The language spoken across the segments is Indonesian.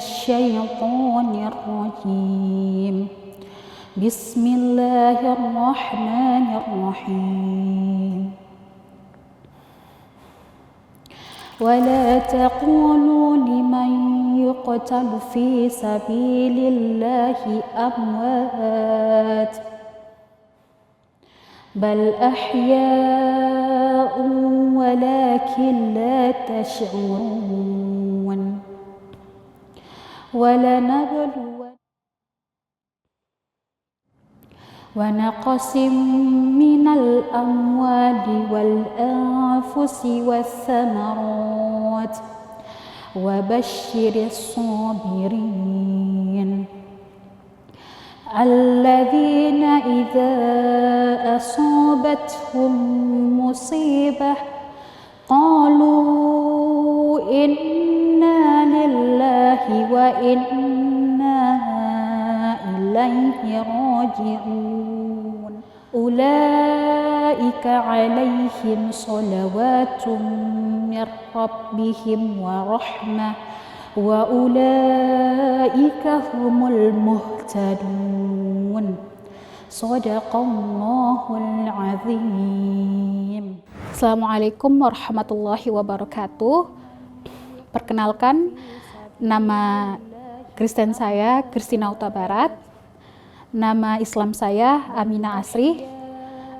الشيطان الرجيم بسم الله الرحمن الرحيم ولا تقولوا لمن يقتل في سبيل الله أموات بل أحياء ولكن لا تشعرون ونقص من الأموال والأنفس والثمرات وبشر الصابرين الذين إذا أصابتهم مصيبة قالوا إنا لله وإنا إليه راجعون أولئك عليهم صلوات من ربهم ورحمة وأولئك هم المهتدون صدق الله العظيم. Assalamualaikum warahmatullahi wabarakatuh. Perkenalkan, nama Kristen saya Kristina Huta Barat. Nama Islam saya Aminah Asri.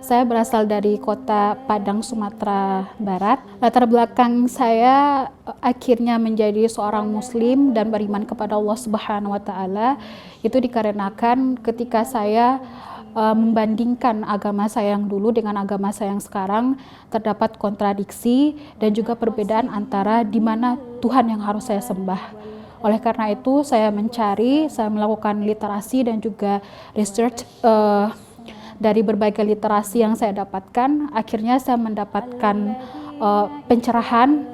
Saya berasal dari kota Padang, Sumatera Barat. Latar belakang saya akhirnya menjadi seorang muslim dan beriman kepada Allah Subhanahu wa taala itu dikarenakan ketika saya membandingkan agama saya yang dulu dengan agama saya yang sekarang, terdapat kontradiksi dan juga perbedaan antara di mana Tuhan yang harus saya sembah. Oleh karena itu saya melakukan literasi dan juga research dari berbagai literasi yang saya dapatkan. Akhirnya saya mendapatkan pencerahan,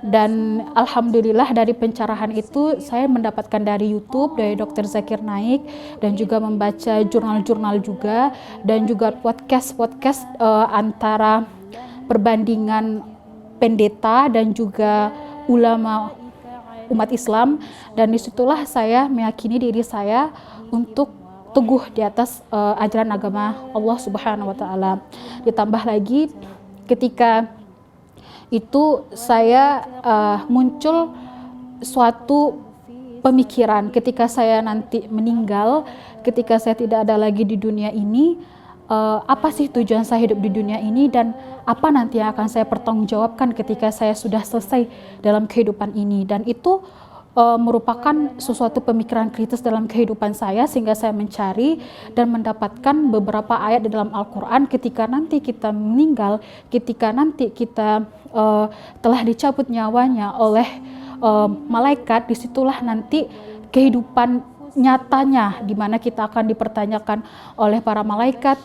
dan alhamdulillah dari pencerahan itu saya mendapatkan dari YouTube, dari Dr. Zakir Naik, dan juga membaca jurnal-jurnal juga, dan juga podcast antara perbandingan pendeta dan juga ulama umat Islam. Dan disitulah saya meyakini diri saya untuk teguh di atas ajaran agama Allah Subhanahu wa taala. Ditambah lagi ketika itu saya muncul suatu pemikiran ketika saya nanti meninggal, ketika saya tidak ada lagi di dunia ini, apa sih tujuan saya hidup di dunia ini dan apa nanti yang akan saya pertanggungjawabkan ketika saya sudah selesai dalam kehidupan ini. Dan itu merupakan sesuatu pemikiran kritis dalam kehidupan saya, sehingga saya mencari dan mendapatkan beberapa ayat di dalam Al-Quran. Ketika nanti kita meninggal, ketika nanti kita telah dicabut nyawanya oleh malaikat, disitulah nanti kehidupan nyatanya, di mana kita akan dipertanyakan oleh para malaikat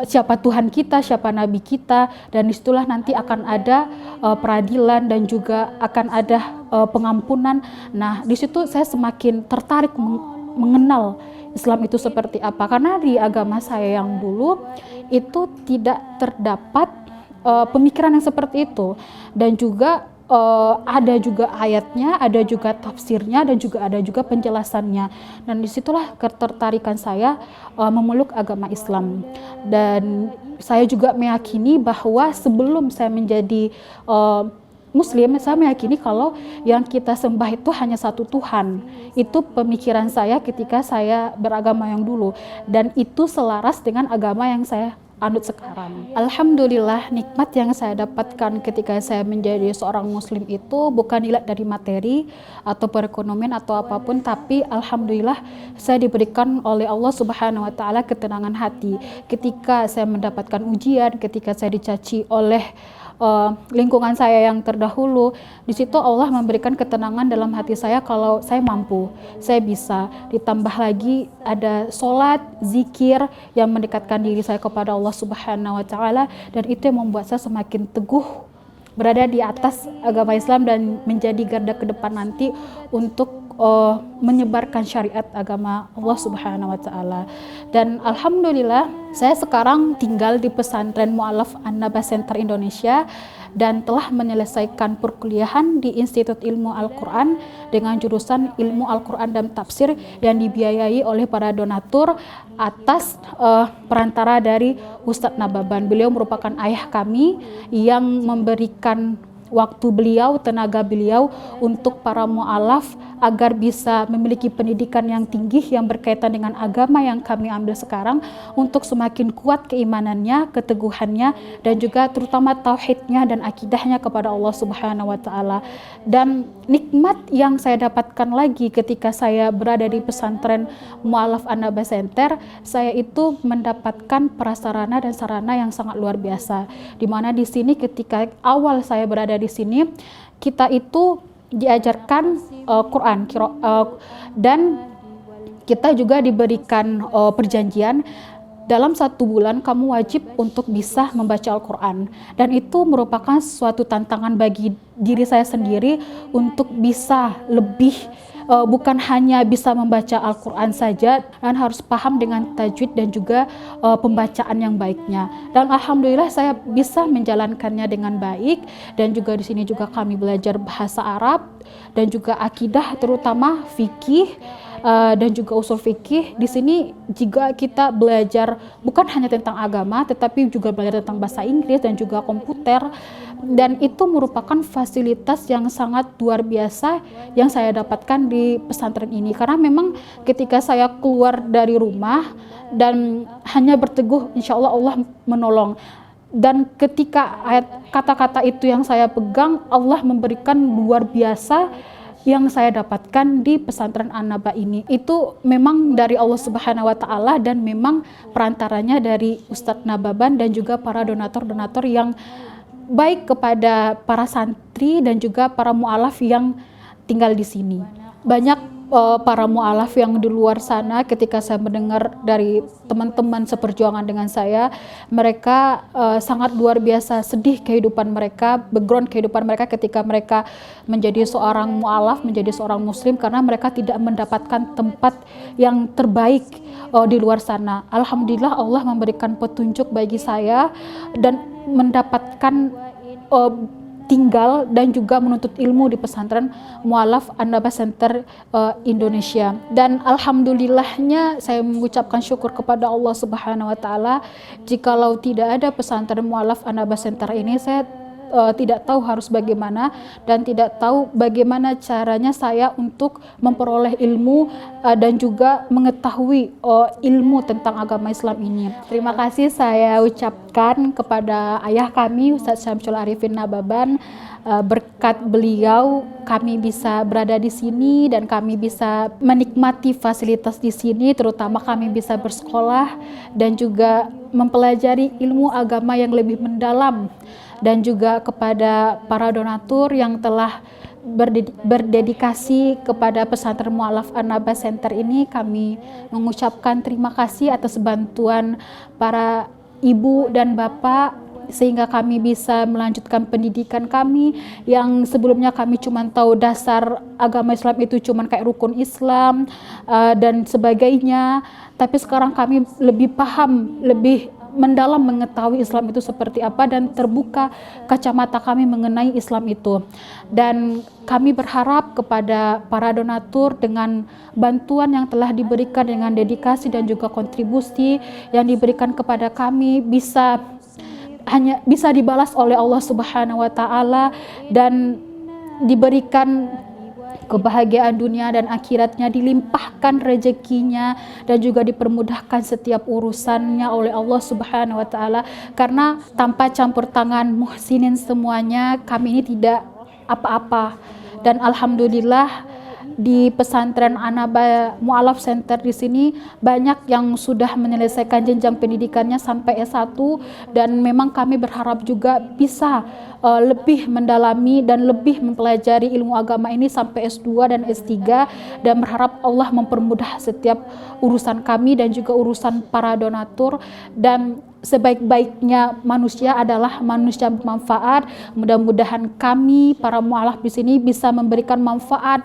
siapa Tuhan kita, siapa Nabi kita, dan disitulah nanti akan ada peradilan dan juga akan ada pengampunan. Nah, di situ saya semakin tertarik mengenal Islam itu seperti apa, karena di agama saya yang dulu itu tidak terdapat pemikiran yang seperti itu, dan juga ada juga ayatnya, ada juga tafsirnya, dan juga ada juga penjelasannya. Dan disitulah ketertarikan saya memeluk agama Islam. Dan saya juga meyakini bahwa sebelum saya menjadi Muslim, saya meyakini kalau yang kita sembah itu hanya satu Tuhan. Itu pemikiran saya ketika saya beragama yang dulu, dan itu selaras dengan agama yang saya anut sekarang. Alhamdulillah, nikmat yang saya dapatkan ketika saya menjadi seorang muslim itu bukan dilihat dari materi atau perekonomian atau apapun, tapi alhamdulillah saya diberikan oleh Allah Subhanahu wa taala ketenangan hati. Ketika saya mendapatkan ujian, ketika saya dicaci oleh lingkungan saya yang terdahulu, di situ Allah memberikan ketenangan dalam hati saya kalau saya mampu, saya bisa. Ditambah lagi ada sholat, zikir yang mendekatkan diri saya kepada Allah Subhanahu wa taala, dan itu yang membuat saya semakin teguh berada di atas agama Islam dan menjadi garda ke depan nanti untuk menyebarkan syariat agama Allah Subhanahu wa taala. Dan alhamdulillah saya sekarang tinggal di pesantren Mu'allaf An-Naba Center Indonesia dan telah menyelesaikan perkuliahan di Institut Ilmu Al-Quran dengan jurusan Ilmu Al-Quran dan Tafsir yang dibiayai oleh para donatur atas perantara dari Ustadz Nababan. Beliau merupakan ayah kami yang memberikan waktu beliau, tenaga beliau untuk para mu'alaf agar bisa memiliki pendidikan yang tinggi yang berkaitan dengan agama yang kami ambil sekarang untuk semakin kuat keimanannya, keteguhannya, dan juga terutama tauhidnya dan akidahnya kepada Allah Subhanahu wa taala. Dan nikmat yang saya dapatkan lagi ketika saya berada di pesantren Mu'allaf An-Naba Center, saya itu mendapatkan prasarana dan sarana yang sangat luar biasa. Di mana di sini ketika awal saya berada di sini, kita itu diajarkan Quran dan kita juga diberikan perjanjian dalam 1 bulan kamu wajib untuk bisa membaca Al-Quran, dan itu merupakan suatu tantangan bagi diri saya sendiri untuk bisa lebih bukan hanya bisa membaca Al-Quran saja, dan harus paham dengan tajwid dan juga pembacaan yang baiknya. Dan alhamdulillah saya bisa menjalankannya dengan baik. Dan juga di sini juga kami belajar bahasa Arab dan juga akidah, terutama fikih dan juga usul fikih. Di sini juga kita belajar bukan hanya tentang agama, tetapi juga belajar tentang bahasa Inggris dan juga komputer. Dan itu merupakan fasilitas yang sangat luar biasa yang saya dapatkan di pesantren ini. Karena memang ketika saya keluar dari rumah dan hanya berteguh, insya Allah Allah menolong. Dan ketika ayat kata-kata itu yang saya pegang, Allah memberikan luar biasa yang saya dapatkan di pesantren An-Naba ini. Itu memang dari Allah Subhanahu wa taala dan memang perantaranya dari Ustadz Nababan dan juga para donatur-donatur yang baik kepada para santri dan juga para mu'alaf yang tinggal di sini. Banyak para mu'alaf yang di luar sana, ketika saya mendengar dari teman-teman seperjuangan dengan saya, mereka sangat luar biasa sedih kehidupan mereka, background kehidupan mereka ketika mereka menjadi seorang mu'alaf, menjadi seorang muslim, karena mereka tidak mendapatkan tempat yang terbaik di luar sana. Alhamdulillah Allah memberikan petunjuk bagi saya dan mendapatkan tinggal dan juga menuntut ilmu di pesantren Mu'allaf An-Naba Center Indonesia. Dan alhamdulillahnya saya mengucapkan syukur kepada Allah Subhanahu wa taala. Jikalau tidak ada pesantren Mu'allaf An-Naba Center ini, saya tidak tahu harus bagaimana dan tidak tahu bagaimana caranya saya untuk memperoleh ilmu dan juga mengetahui ilmu tentang agama Islam ini. Terima kasih saya ucapkan kepada ayah kami Ustadz Syamsul Arifin Nababan. Berkat beliau kami bisa berada di sini dan kami bisa menikmati fasilitas di sini, terutama kami bisa bersekolah dan juga mempelajari ilmu agama yang lebih mendalam. Dan juga kepada para donatur yang telah berdedikasi kepada pesantren Mu'allaf An-Naba Center ini, kami mengucapkan terima kasih atas bantuan para ibu dan bapak sehingga kami bisa melanjutkan pendidikan kami yang sebelumnya kami cuma tahu dasar agama Islam itu cuma kayak rukun Islam dan sebagainya, tapi sekarang kami lebih paham, lebih mendalam mengetahui Islam itu seperti apa dan terbuka kacamata kami mengenai Islam itu. Dan kami berharap kepada para donatur dengan bantuan yang telah diberikan dengan dedikasi dan juga kontribusi yang diberikan kepada kami bisa dibalas oleh Allah Subhanahu wa taala dan diberikan kebahagiaan dunia dan akhiratnya, dilimpahkan rezekinya dan juga dipermudahkan setiap urusannya oleh Allah Subhanahu wa taala. Karena tanpa campur tangan muhsinin semuanya kami ini tidak apa-apa. Dan alhamdulillah di pesantren An-Naba Mu'allaf Center di sini banyak yang sudah menyelesaikan jenjang pendidikannya sampai S1 dan memang kami berharap juga bisa lebih mendalami dan lebih mempelajari ilmu agama ini sampai S2 dan S3 dan berharap Allah mempermudah setiap urusan kami dan juga urusan para donatur. Dan sebaik-baiknya manusia adalah manusia bermanfaat. Mudah-mudahan kami para mu'alaf di sini bisa memberikan manfaat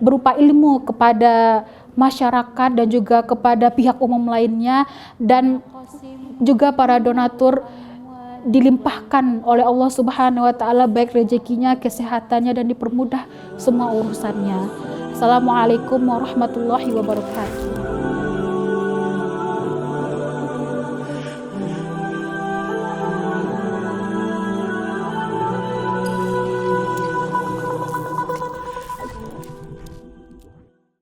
berupa ilmu kepada masyarakat dan juga kepada pihak umum lainnya, dan juga para donatur dilimpahkan oleh Allah Subhanahu wa taala baik rezekinya, kesehatannya, dan dipermudah semua urusannya. Assalamualaikum warahmatullahi wabarakatuh.